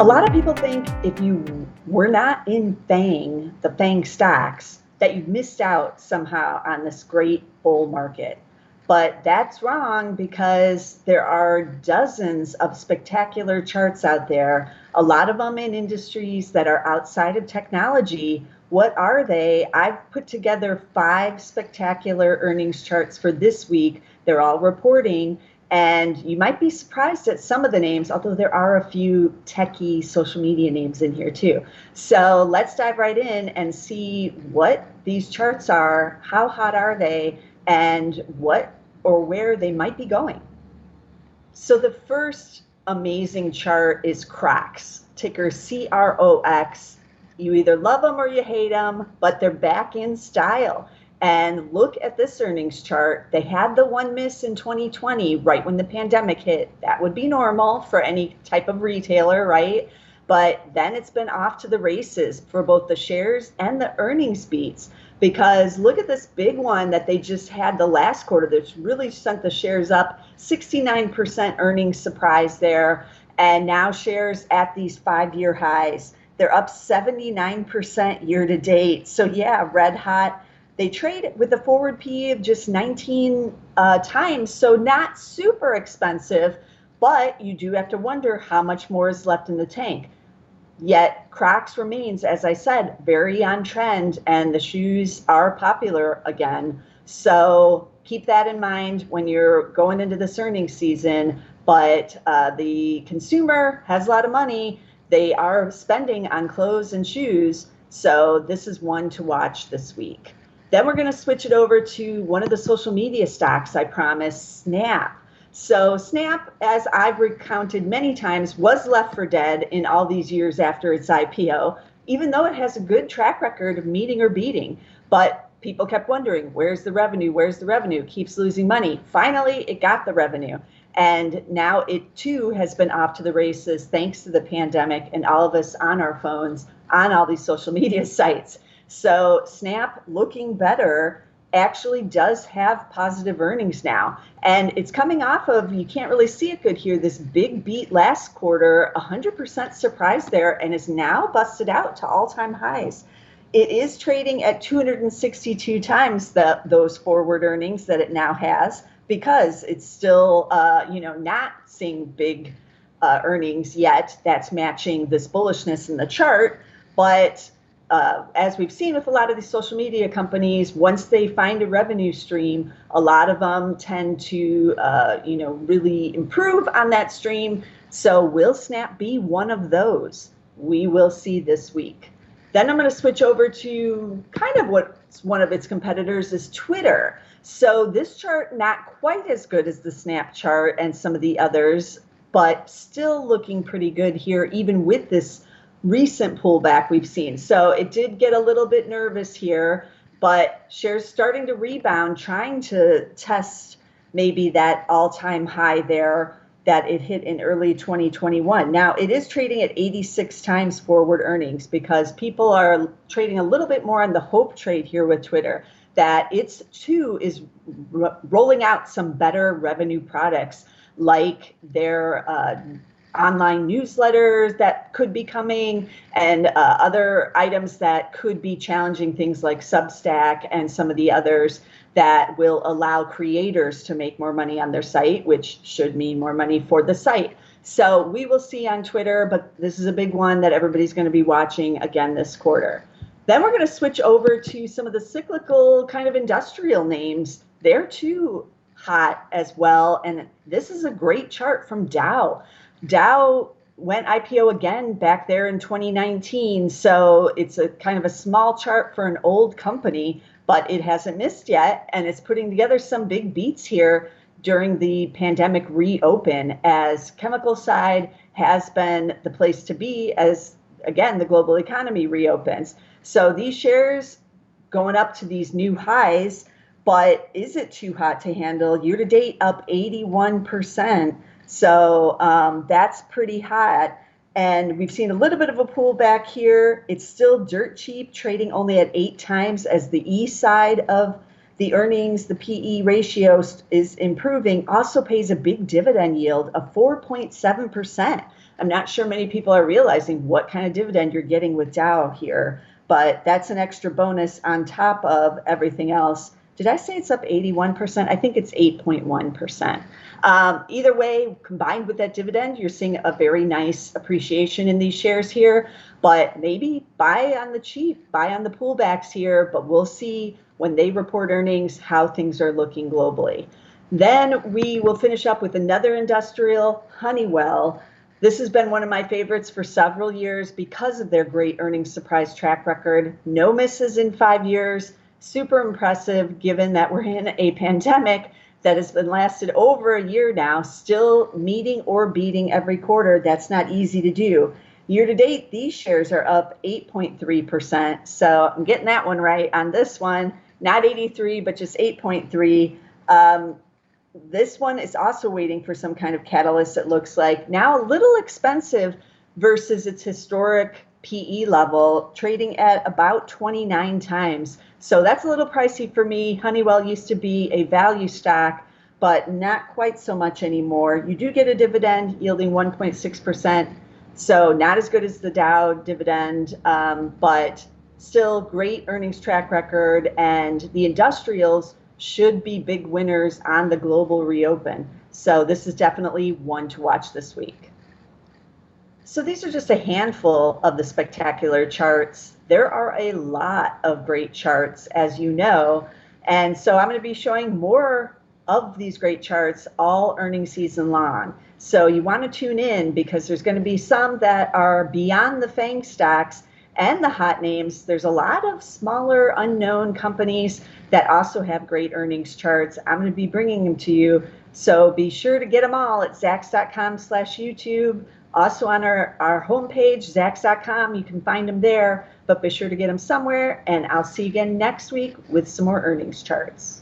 A lot of people think if you were not in the FANG stocks, that you've missed out somehow on this great bull market. But that's wrong because there are dozens of spectacular charts out there, a lot of them in industries that are outside of technology. What are they? I've put together 5 spectacular earnings charts for this week. They're all reporting. And you might be surprised at some of the names, although there are a few techie social media names in here too. So let's dive right in and see what these charts are, how hot are they, and what or where they might be going. So the first amazing chart is Crocs, ticker CROX. You either love them or you hate them, but they're back in style. And look at this earnings chart. They had the one miss in 2020, right when the pandemic hit. That would be normal for any type of retailer, right? But then it's been off to the races for both the shares and the earnings beats. Because look at this big one that they just had the last quarter that's really sent the shares up, 69% earnings surprise there. And now shares at these 5-year highs. They're up 79% year to date. So yeah, red hot. They trade with a forward PE of just 19 times, so not super expensive, but you do have to wonder how much more is left in the tank. Yet Crocs remains, as I said, very on trend, and the shoes are popular again. So keep that in mind when you're going into this earnings season. But the consumer has a lot of money. They are spending on clothes and shoes. So this is one to watch this week. Then we're going to switch it over to one of the social media stocks, I promise, Snap. So Snap, as I've recounted many times, was left for dead in all these years after its IPO, even though it has a good track record of meeting or beating. But people kept wondering, where's the revenue? Where's the revenue? Keeps losing money. Finally, it got the revenue. And now it too has been off to the races thanks to the pandemic and all of us on our phones, on all these social media sites. So Snap, looking better, actually does have positive earnings now. And it's coming off of, you can't really see it good here, this big beat last quarter, 100% surprise there, and is now busted out to all-time highs. It is trading at 262 times those forward earnings that it now has, because it's still not seeing big earnings yet that's matching this bullishness in the chart. But as we've seen with a lot of these social media companies, once they find a revenue stream, a lot of them tend to, really improve on that stream. So will Snap be one of those? We will see this week. Then I'm going to switch over to kind of what's one of its competitors is Twitter. So this chart, not quite as good as the Snap chart and some of the others, but still looking pretty good here, even with this recent pullback we've seen. So it did get a little bit nervous here, but shares starting to rebound, trying to test maybe that all-time high there that it hit in early 2021. Now it is trading at 86 times forward earnings because people are trading a little bit more on the hope trade here with Twitter, that it's too is rolling out some better revenue products like their online newsletters that could be coming and other items that could be challenging, things like Substack and some of the others that will allow creators to make more money on their site, which should mean more money for the site. So we will see on Twitter, but this is a big one that everybody's going to be watching again this quarter. Then we're going to switch over to some of the cyclical kind of industrial names. They're too hot as well. And this is a great chart from Dow. Dow went IPO again back there in 2019. So it's a kind of a small chart for an old company, but it hasn't missed yet. And it's putting together some big beats here during the pandemic reopen, as chemical side has been the place to be as, again, the global economy reopens. So these shares going up to these new highs, but is it too hot to handle? Year to date up 81%. So that's pretty hot. And we've seen a little bit of a pullback here. It's still dirt cheap, trading only at 8 times as the E side of the earnings. The PE ratio is improving, also pays a big dividend yield of 4.7%. I'm not sure many people are realizing what kind of dividend you're getting with Dow here, but that's an extra bonus on top of everything else. Did I say it's up 81%? I think it's 8.1%. Either way, combined with that dividend, you're seeing a very nice appreciation in these shares here, but maybe buy on the cheap, buy on the pullbacks here, but we'll see when they report earnings how things are looking globally. Then we will finish up with another industrial, Honeywell. This has been one of my favorites for several years because of their great earnings surprise track record. No misses in 5 years. Super impressive given that we're in a pandemic that has been lasted over a year now, still meeting or beating every quarter. That's not easy to do. Year to date, these shares are up 8.3%. So I'm getting that one right on this one. Not 83, but just 8.3. This one is also waiting for some kind of catalyst, it looks like. Now a little expensive versus its historic PE level, trading at about 29 times. So that's a little pricey for me. Honeywell used to be a value stock, but not quite so much anymore. You do get a dividend yielding 1.6%. So not as good as the Dow dividend, but still great earnings track record. And the industrials should be big winners on the global reopen. So this is definitely one to watch this week. So these are just a handful of the spectacular charts. There are a lot of great charts, as you know. And so I'm going to be showing more of these great charts all earnings season long. So you want to tune in because there's going to be some that are beyond the FANG stocks and the hot names. There's a lot of smaller unknown companies that also have great earnings charts. I'm going to be bringing them to you. So be sure to get them all at zacks.com/YouTube. Also on our homepage, zacks.com, you can find them there, but be sure to get them somewhere. And I'll see you again next week with some more earnings charts.